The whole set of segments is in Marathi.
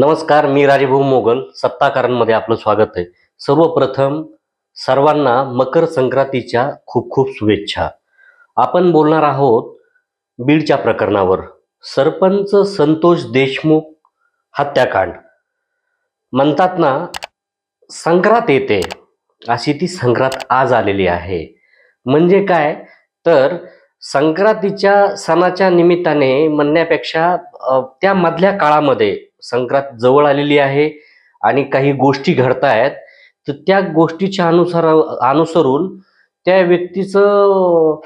नमस्कार, मी राजेभाऊ मोगल. सत्ताकारांमध्ये आपलं स्वागत आहे. सर्वप्रथम सर्वांना मकर संक्रांतीच्या खूप खूप शुभेच्छा. आपण बोलणार आहोत बीडच्या प्रकरणावर. सरपंच संतोष देशमुख हत्याकांड. म्हणतात ना, संक्रांत येते, अशी ती संक्रांत आज आलेली आहे. म्हणजे काय तर संक्रांतीच्या सणाच्या निमित्ताने म्हणण्यापेक्षा त्या मधल्या काळामध्ये संक्रांत जवळ आलेली आहे आणि काही गोष्टी घडतायत, तर त्या गोष्टीच्या अनुसरून त्या व्यक्तीचं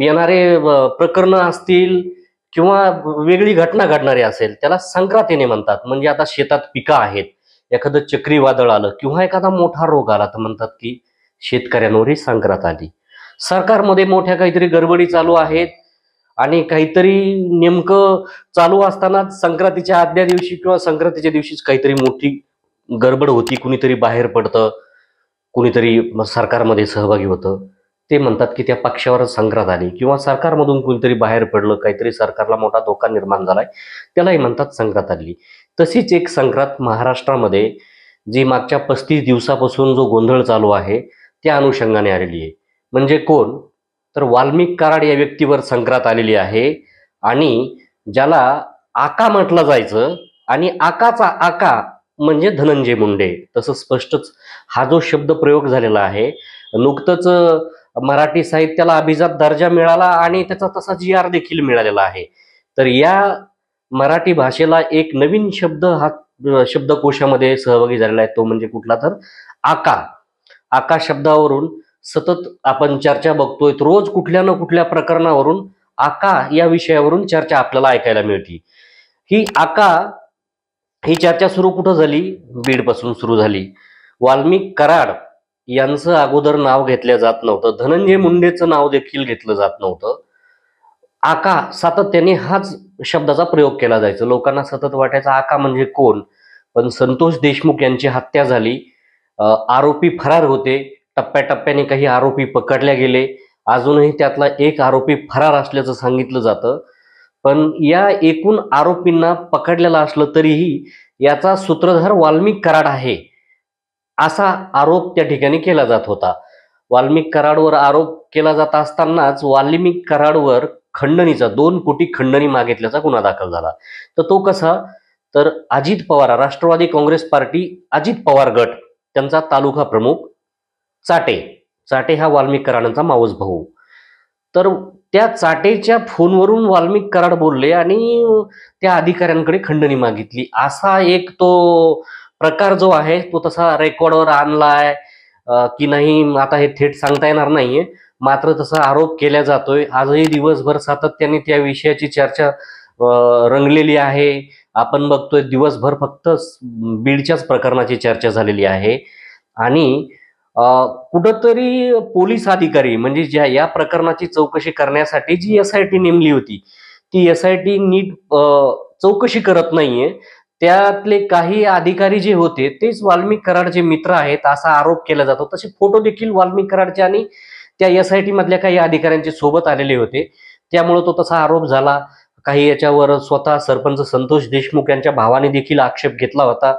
येणारे प्रकरणं असतील किंवा वेगळी घटना घडणारी असेल, त्याला संक्रांतीने म्हणतात. म्हणजे आता शेतात पिकं आहेत, एखादं चक्रीवादळ आलं किंवा एखादा मोठा रोग आला तर म्हणतात की शेतकऱ्यांवरही संक्रांत आली. सरकारमध्ये मोठ्या काहीतरी गडबडी चालू आहेत आणि काहीतरी नेमकं चालू असतानाच संक्रांतीच्या आदल्या दिवशी किंवा संक्रांतीच्या दिवशीच काहीतरी मोठी गडबड होती. कुणीतरी बाहेर पडतं, कुणीतरी सरकारमध्ये सहभागी होतं. ते म्हणतात की त्या पक्षावर संक्रांत आली किंवा सरकारमधून कुणीतरी बाहेर पडलं, काहीतरी सरकारला मोठा धोका निर्माण झालाय, त्यालाही म्हणतात संक्रांत आली. तशीच एक संक्रांत महाराष्ट्रामध्ये जी मागच्या 35 दिवसापासून जो गोंधळ चालू आहे त्या अनुषंगाने आलेली आहे. म्हणजे कोण तर वाल्मिक कराड या व्यक्तीवर संक्रांत आलेली आहे आणि ज्याला आका म्हटलं जायचं आणि आकाचा आका म्हणजे धनंजय मुंडे, तसं स्पष्टच हा जो शब्द प्रयोग झालेला आहे. नुकतंच मराठी साहित्याला अभिजात दर्जा मिळाला आणि त्याचा तसा GR देखील मिळालेला आहे. तर या मराठी भाषेला एक नवीन शब्द हा शब्दकोशामध्ये सहभागी झालेला आहे, तो म्हणजे कुठला तर आका. आका शब्दावरून सतत आपण चर्चा बघतोय. रोज कुठल्या ना कुठल्या प्रकरणावरून आका या विषयावरून चर्चा आपल्याला ऐकायला मिळते. ही चर्चा सुरू कुठं झाली? बीडपासून सुरू झाली. वाल्मिक कराड यांचं अगोदर नाव घेतलं जात नव्हतं, धनंजय मुंडेचं नाव देखील घेतलं जात नव्हतं. आका सातत्याने हाच शब्दाचा प्रयोग केला जायचा. लोकांना सतत वाटायचं आका म्हणजे कोण. पण संतोष देशमुख यांची हत्या झाली, आरोपी फरार होते, टप्प्याटप्प्याने काही आरोपी पकडले गेले, अजूनही त्यातला एक आरोपी फरार असल्याचं सांगितलं जातं. पण या एकूण आरोपींना पकडलेलं असलं तरीही याचा सूत्रधार वाल्मिक कराड आहे असा आरोप त्या ठिकाणी केला जात होता. वाल्मिक कराडवर आरोप केला जात असतानाच वाल्मिक कराडवर खंडणीचा 2 कोटी खंडणी मागितल्याचा गुन्हा दाखल झाला. तर तो कसा तर अजित पवार, राष्ट्रवादी काँग्रेस पार्टी, अजित पवार गट, त्यांचा तालुका प्रमुख चाटे हा वाल्मिक कराडांचा मावस भाऊ. तर त्या चाटेच्या फोनवरून वाल्मिक कराड बोलले आणि त्या अधिकाऱ्यांकडे खंडणी मागितली. असा एक तो प्रकार जो आहे तो तसा रेकॉर्डवर आणलाय की नाही आता हे थेट सांगता येणार नाहीये, मात्र तसा आरोप केला जातोय. आजही दिवसभर सातत्याने त्या विषयाची चर्चा रंगलेली आहे. आपण बघतोय दिवसभर फक्त बीडच्याच प्रकरणाची चर्चा झालेली आहे. आणि कुठंतरी पोलीस अधिकारी म्हणजे ज्या या प्रकरणाची चौकशी करण्यासाठी जी SIT नेमली होती, ती SIT नीट चौकशी करत नाहीये. त्यातले काही अधिकारी जे होते तेच वाल्मिक कराडचे मित्र आहेत असा आरोप केला जातो. तसे फोटो देखील वाल्मिक कराडचे आणि त्या SIT मधल्या काही अधिकाऱ्यांचे सोबत आलेले होते, त्यामुळे तो तसा आरोप झाला. काही याच्यावर स्वतः सरपंच संतोष देशमुख यांच्या भावाने देखील आक्षेप घेतला होता.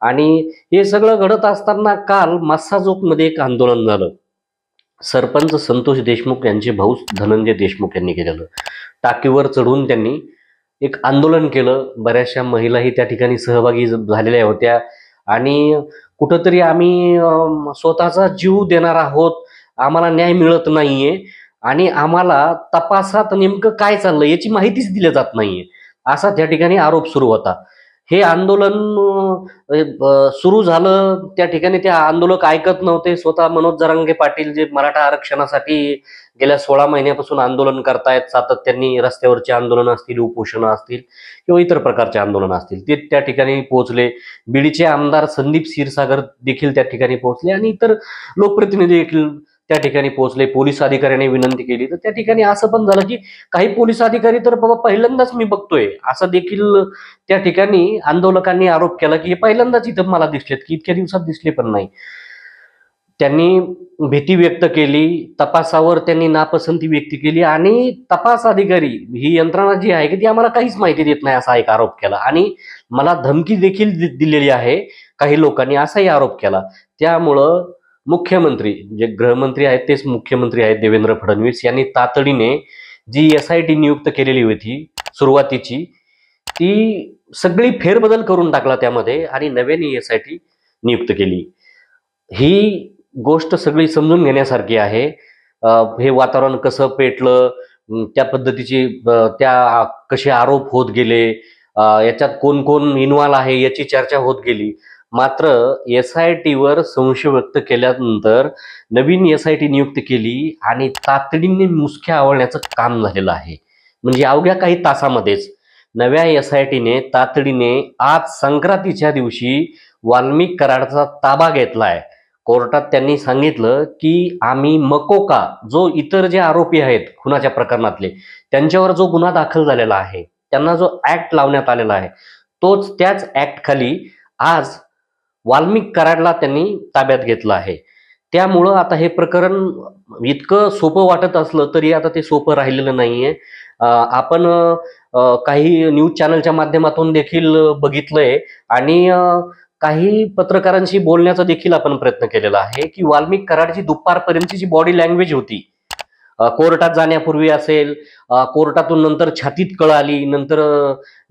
आणि हे सगळं घडत असताना काल मस्साजोगमध्ये एक आंदोलन झालं. सरपंच संतोष देशमुख यांचे भाऊ धनंजय देशमुख यांनी केलेलं. टाकीवर चढून त्यांनी एक आंदोलन केलं. बऱ्याचशा महिलाही त्या ठिकाणी सहभागी झालेल्या होत्या आणि कुठंतरी आम्ही स्वतःचा जीव देणार आहोत, आम्हाला न्याय मिळत नाहीये आणि आम्हाला तपासात नेमकं काय चाललंय याची माहितीच दिली जात नाहीये, असा त्या ठिकाणी आरोप सुरू होता. हे आंदोलन सुरू झालं, त्या ठिकाणी ते आंदोलक ऐकत नव्हते. स्वतः मनोज जरांगे पाटील जे मराठा आरक्षणासाठी गेल्या 16 महिन्यापासून आंदोलन करतायत, सातत्याने रस्त्यावरचे आंदोलन असतील, उपोषणं असतील किंवा इतर प्रकारचे आंदोलन असतील, ते त्या ठिकाणी पोहोचले. बीडचे आमदार संदीप क्षीरसागर देखील त्या ठिकाणी पोहोचले आणि इतर लोकप्रतिनिधी देखील त्या ठिकाणी पोहोचले. पोलीस अधिकाऱ्यांनी विनंती केली. तर त्या ठिकाणी असं पण झालं की काही पोलीस अधिकारी तर बाबा पहिल्यांदाच मी बघतोय असं देखील त्या ठिकाणी आंदोलकांनी आरोप केला की हे पहिल्यांदाच इथं मला दिसलेत, की इतक्या दिवसात दिसले पण नाही. त्यांनी भीती व्यक्त केली, तपासावर त्यांनी नापसंती व्यक्त केली आणि तपास अधिकारी ही यंत्रणा जी आहे की ती आम्हाला काहीच माहिती देत नाही असा एक आरोप केला आणि मला धमकी देखील दिलेली आहे काही लोकांनी असाही आरोप केला. त्यामुळं मुख्यमंत्री जे गृहमंत्री आहेत तेच मुख्यमंत्री आहेत देवेंद्र फडणवीस यांनी तातडीने जी SIT नियुक्त केलेली होती सुरुवातीची ती सगळी फेरबदल करून टाकला त्यामध्ये आणि नव्याने SIT नियुक्त केली. ही गोष्ट सगळी समजून घेण्यासारखी आहे. हे वातावरण कसं पेटलं, त्या पद्धतीची त्या कसे आरोप होत गेले, याच्यात कोण कोण इन्व्हॉल्व आहे याची चर्चा होत गेली. मात्र SIT वर संशय व्यक्त केल्यानंतर नवीन SIT नियुक्त केली आणि तातडीने मुसक्या आवळण्याचं काम झालेलं आहे. म्हणजे अवघ्या काही तासामध्येच नव्या SIT ने तातडीने आज संक्रांतीच्या दिवशी वाल्मिक कराडचा ताबा घेतलाय. कोर्टात त्यांनी सांगितलं की आम्ही मकोका जो इतर जे आरोपी आहेत खुनाच्या प्रकरणातले त्यांच्यावर जो गुन्हा दाखल झालेला आहे, त्यांना जो ऍक्ट लावण्यात आलेला आहे त्याच ऍक्ट खाली आज वाल्मिक कराडला त्यांनी ताब्यात घेतलं आहे. त्यामुळं आता हे प्रकरण इतकं सोपं वाटत असलं तरी आता ते सोपं राहिलेलं नाहीये. आपण काही न्यूज चॅनलच्या माध्यमातून देखील बघितलंय आणि काही पत्रकारांशी बोलण्याचा देखील आपण प्रयत्न केलेला आहे की वाल्मिक कराडची दुपारपर्यंतची जी बॉडी लँग्वेज होती कोर्टात जाण्यापूर्वी असेल, कोर्टातून नंतर छातीत कळ आली, नंतर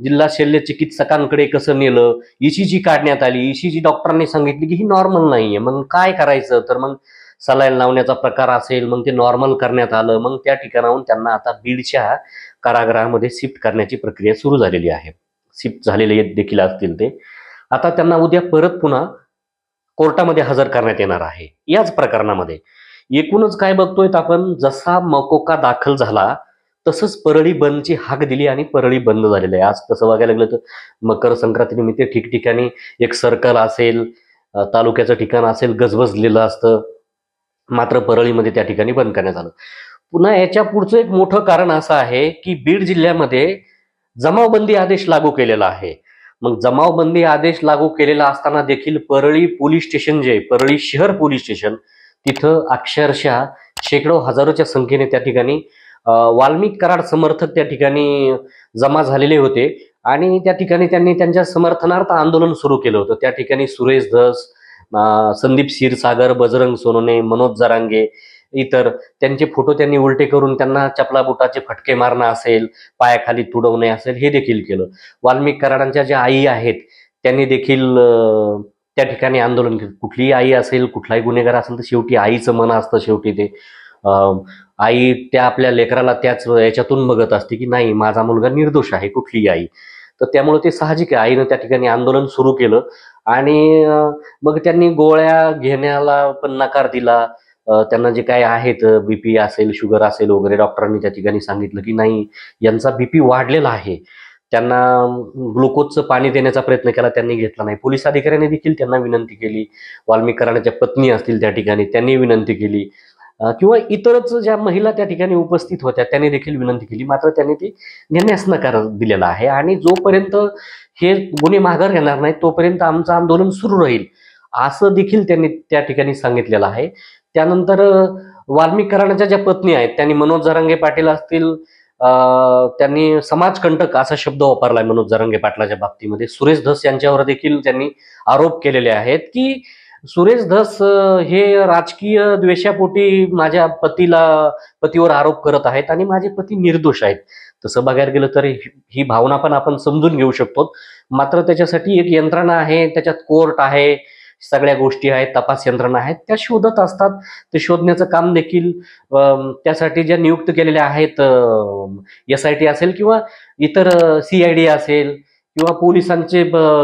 जिल्हा शल्य चिकित्सकांकडे कसं नेलं, ECG काढण्यात आली, ECG डॉक्टरांनी सांगितली की ही नॉर्मल नाहीये. मग काय करायचं, तर मग सलाईन लावण्याचा प्रकार असेल, मग ते नॉर्मल करण्यात आलं. मग त्या ठिकाणाहून त्यांना आता बीडच्या कारागृहामध्ये शिफ्ट करण्याची प्रक्रिया सुरू झालेली आहे. शिफ्ट झालेले देखील असतील ते. आता त्यांना उद्या परत पुन्हा कोर्टामध्ये हजर करण्यात येणार आहे याच प्रकरणामध्ये. एकूणच काय बघतोय आपण, जसा मकोका दाखल झाला तसंच परळी बंदची हाक दिली आणि परळी बंद झालेली आहे. आज तसं बघायला लागलं तर मकर संक्रांतीनिमित्त ठिकठिकाणी एक सर्कल असेल, तालुक्याचं ठिकाण असेल, गजबजलेलं असतं. मात्र परळीमध्ये त्या ठिकाणी बंद करण्यात आलं. पुन्हा याच्या पुढचं एक मोठं कारण असं आहे की बीड जिल्ह्यामध्ये जमावबंदी आदेश लागू केलेला आहे. मग जमावबंदी आदेश लागू केलेला असताना देखील परळी पोलीस स्टेशन जे परळी शहर पोलीस स्टेशन तिथं अक्षरशः शेकडो हजारोच्या संख्येने त्या ठिकाणी वाल्मिक कराड समर्थक त्या ठिकाणी जमा झालेले होते आणि त्या ठिकाणी त्यांनी त्यांच्या समर्थनार्थ आंदोलन सुरू केलं होतं. त्या ठिकाणी सुरेश धस, संदीप क्षीरसागर, बजरंग सोनवणे, मनोज जरांगे इतर त्यांचे फोटो त्यांनी उलटे करून त्यांना चपला बुटाचे फटके मारणं असेल, पायाखाली तुडवणे असेल, हे देखील केलं. वाल्मिक कराडांच्या ज्या आई आहेत त्यांनी देखील त्या ठिकाणी आंदोलन केलं. कुठलीही आई असेल, कुठलाही गुन्हेगार असेल तर शेवटी आईचं मन असतं. शेवटी ते आई त्या आपल्या लेकराला त्याच याच्यातून बघत असते की नाही माझा मुलगा निर्दोष आहे, कुठलीही आई. तर त्यामुळे ते साहजिक आहे, आईनं त्या ठिकाणी आंदोलन सुरू केलं आणि मग त्यांनी गोळ्या घेण्याला पण नकार दिला. त्यांना जे काय आहेत BP असेल, शुगर असेल वगैरे, डॉक्टरांनी त्या ठिकाणी सांगितलं की नाही यांचा BP वाढलेला आहे. त्यांना ग्लुकोजचं पाणी देण्याचा प्रयत्न केला, त्यांनी घेतला नाही. पोलीस अधिकाऱ्यांनी देखील त्यांना विनंती केली. वाल्मिक कराडांच्या पत्नी असतील त्या ठिकाणी, त्यांनी विनंती केली किंवा इतरच ज्या महिला त्या ठिकाणी उपस्थित होत्या त्यांनी देखील विनंती केली. मात्र त्यांनी ती घेण्यास नकार दिलेला आहे आणि जोपर्यंत हे गुन्हे माघार घेणार नाही तोपर्यंत आमचं आंदोलन सुरू राहील असं देखील त्यांनी त्या ठिकाणी सांगितलेलं आहे. त्यानंतर वाल्मिक कराडांच्या ज्या पत्नी आहेत त्यांनी मनोज जरांगे पाटील असतील, त्यांनी समाजकंटक असा शब्द वापरलाय मनोज जरांगे पाटलाच्या बाबतीमध्ये. सुरेश धस यांच्यावर देखील त्यांनी आरोप केलेले आहेत की सुरेश धस हे राजकीय द्वेषापोटी माझ्या पतीवर आरोप करत आहेत आणि माझे पती निर्दोष आहेत. तसं बघायला गेलं तर ही भावना पण आपण समजून घेऊ शकतो. मात्र त्याच्यासाठी एक यंत्रणा आहे, त्याच्यात कोर्ट आहे, सगळ्या गोष्टी आहेत, तपास यंत्रणा आहेत, त्या शोधत असतात. ते शोधण्याचं काम देखील त्यासाठी ज्या नियुक्त केलेल्या आहेत SIT असेल किंवा इतर CID असेल किंवा पोलिसांचे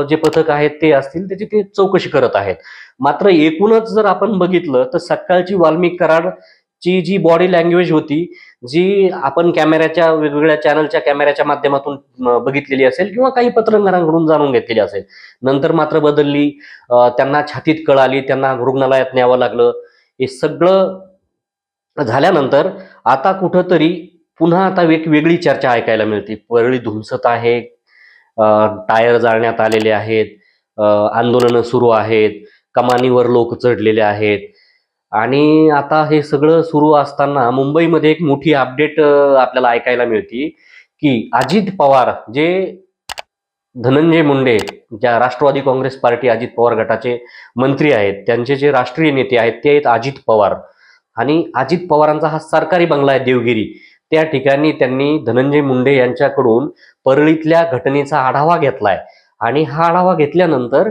जे पथक आहेत ते असतील त्याची ते चौकशी करत आहेत. मात्र एकूणच जर आपण बघितलं तर सकाळची वाल्मिक कराडची जी बॉडी लँग्वेज होती, जी आपण कॅमेऱ्याच्या वेगवेगळ्या चॅनलच्या कॅमेऱ्याच्या माध्यमातून बघितलेली असेल किंवा काही पत्रकारांकडून जाणून घेतलेली असेल, नंतर मात्र बदलली. त्यांना छातीत कळ आली, त्यांना रुग्णालयात न्यावं लागलं. हे सगळं झाल्यानंतर आता कुठंतरी पुन्हा आता एक वेगळी चर्चा ऐकायला मिळते. परळी धुमसत आहे, टायर जाळण्यात आलेले आहेत, आंदोलनं सुरू आहेत, कमानीवर लोक चढलेले आहेत. आणि आता हे सगळं सुरू असताना मुंबईमध्ये एक मोठी अपडेट आपल्याला ऐकायला मिळते की अजित पवार जे धनंजय मुंडे ज्या राष्ट्रवादी काँग्रेस पार्टी अजित पवार गटाचे मंत्री आहेत, त्यांचे जे राष्ट्रीय नेते आहेत ते आहेत अजित पवार. आणि अजित पवारांचा हा सरकारी बंगला आहे देवगिरी, त्या ठिकाणी त्यांनी धनंजय मुंडे यांच्याकडून परळीतल्या घटनेचा आढावा घेतलाय. आणि हा आढावा घेतल्यानंतर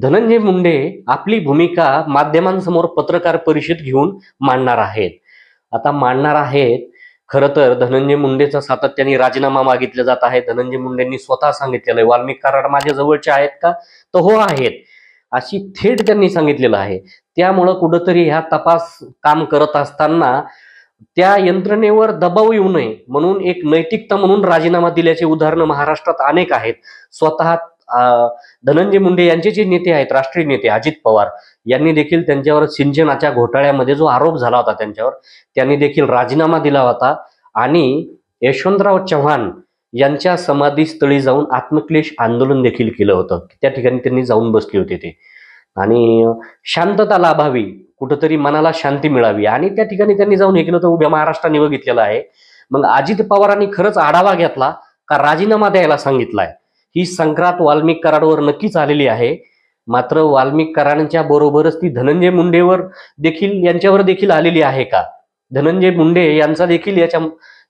धनंजय मुंडे आपली भूमिका माध्यमांसमोर पत्रकार परिषद घेऊन मांडणार आहेत. आता मांडणार आहेत, खरं तर धनंजय मुंडेचा सातत्याने राजीनामा मागितला जात आहे. धनंजय मुंडेंनी स्वतः सांगितलेलं आहे, वाल्मिक कराड माझ्या जवळचे आहेत का, तर हो आहेत, अशी थेट त्यांनी सांगितलेलं आहे. त्यामुळं कुठंतरी ह्या तपास काम करत असताना त्या यंत्रणेवर दबाव येऊ नये म्हणून एक नैतिकता म्हणून राजीनामा दिल्याचे उदाहरणं महाराष्ट्रात अनेक आहेत. स्वतः धनंजय मुंडे यांचे जे नेते आहेत, राष्ट्रीय नेते अजित पवार यांनी देखील त्यांच्यावर सिंचनाच्या घोटाळ्यामध्ये जो आरोप झाला होता त्यांच्यावर, त्यांनी देखील राजीनामा दिला होता. आणि यशवंतराव चव्हाण यांच्या समाधीस्थळी जाऊन आत्मक्लेश आंदोलन देखील केलं होतं. त्या ठिकाणी त्यांनी जाऊन बसले होते ते, आणि शांतता लाभावी, कुठंतरी मनाला शांती मिळावी, आणि त्या ठिकाणी त्यांनी जाऊन हे केलं होतं. उभ्या महाराष्ट्राने बघितलेलं आहे. मग अजित पवारांनी खरंच आढावा घेतला का राजीनामा द्यायला सांगितलाय, ही संक्रांत वाल्मिक कराडवर नक्कीच आलेली आहे. मात्र वाल्मिक कराडांच्या बरोबरच ती धनंजय मुंडेवर देखील, यांच्यावर देखील आलेली आहे का, धनंजय मुंडे यांचा देखील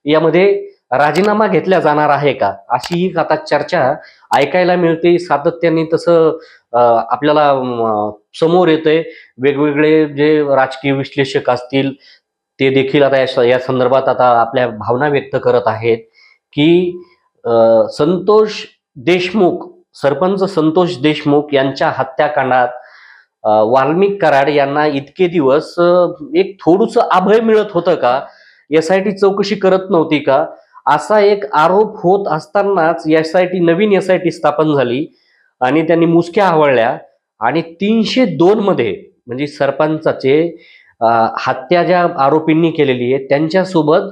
यामध्ये राजीनामा घेतला जाणार आहे का, अशी ही आता चर्चा ऐकायला मिळते सातत्याने. तसं आपल्याला समोर येतंय. वेगवेगळे जे राजकीय विश्लेषक असतील ते देखील आता या संदर्भात आता आपल्या भावना व्यक्त करत आहेत की संतोष देशमुख, सरपंच संतोष देशमुख यांच्या हत्याकांडात वाल्मिक कराड यांना इतके दिवस एक थोडंसं अभय मिळत होतं का, SIT चौकशी करत नव्हती का, असा एक आरोप होत असतानाच नवीन SIT स्थापन झाली आणि त्यांनी मुसक्या आवळल्या. आणि 302 मध्ये म्हणजे सरपंचाचे हत्या ज्या आरोपींनी केलेली आहे त्यांच्यासोबत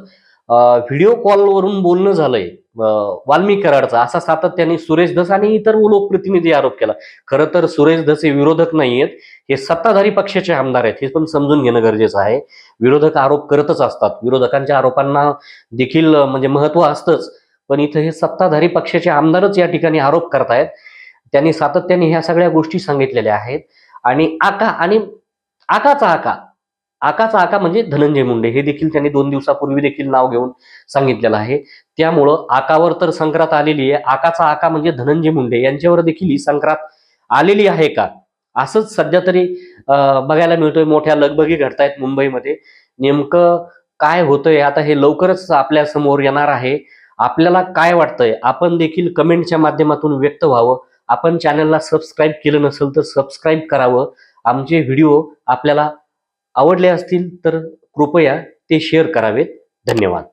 व्हिडिओ कॉलवरून बोलणं झालंय वाल्मिक कराडचा, असा सातत्याने सुरेश धस आणि इतर लोकप्रतिनिधी आरोप केला. खरं तर सुरेश धस हे विरोधक नाहीयेत, हे सत्ताधारी पक्षाचे आमदार आहेत, हे पण समजून घेणं गरजेचं आहे. विरोधक आरोप करतच असतात, विरोधकांच्या आरोपांना देखील म्हणजे महत्व असतंच, पण इथं हे सत्ताधारी पक्षाचे आमदारच या ठिकाणी आरोप करतायत. त्यांनी सातत्याने ह्या सगळ्या गोष्टी सांगितलेल्या आहेत. आणि आकाचा आका म्हणजे धनंजय मुंडे, हे देखील त्यांनी 2 दिवसापूर्वी देखील नाव घेऊन सांगितलेलं आहे. त्यामुळं आकावर तर संक्रांत आलेली आहे, आकाचा आका म्हणजे धनंजय मुंडे यांच्यावर देखील ही संक्रांत आलेली आहे का, असंच सध्या तरी बघायला मिळतोय. मोठ्या लगबगी घडतायत मुंबईमध्ये. नेमकं काय होतंय आता हे लवकरच आपल्या समोर येणार आहे. आपल्याला काय वाटतंय आपण देखील कमेंटच्या माध्यमातून व्यक्त व्हावं. आपण चॅनलला सबस्क्राईब केलं नसेल तर सबस्क्राईब करावं. आमचे व्हिडिओ आपल्याला आवडले असतील तर कृपया ते शेअर करावेत. धन्यवाद.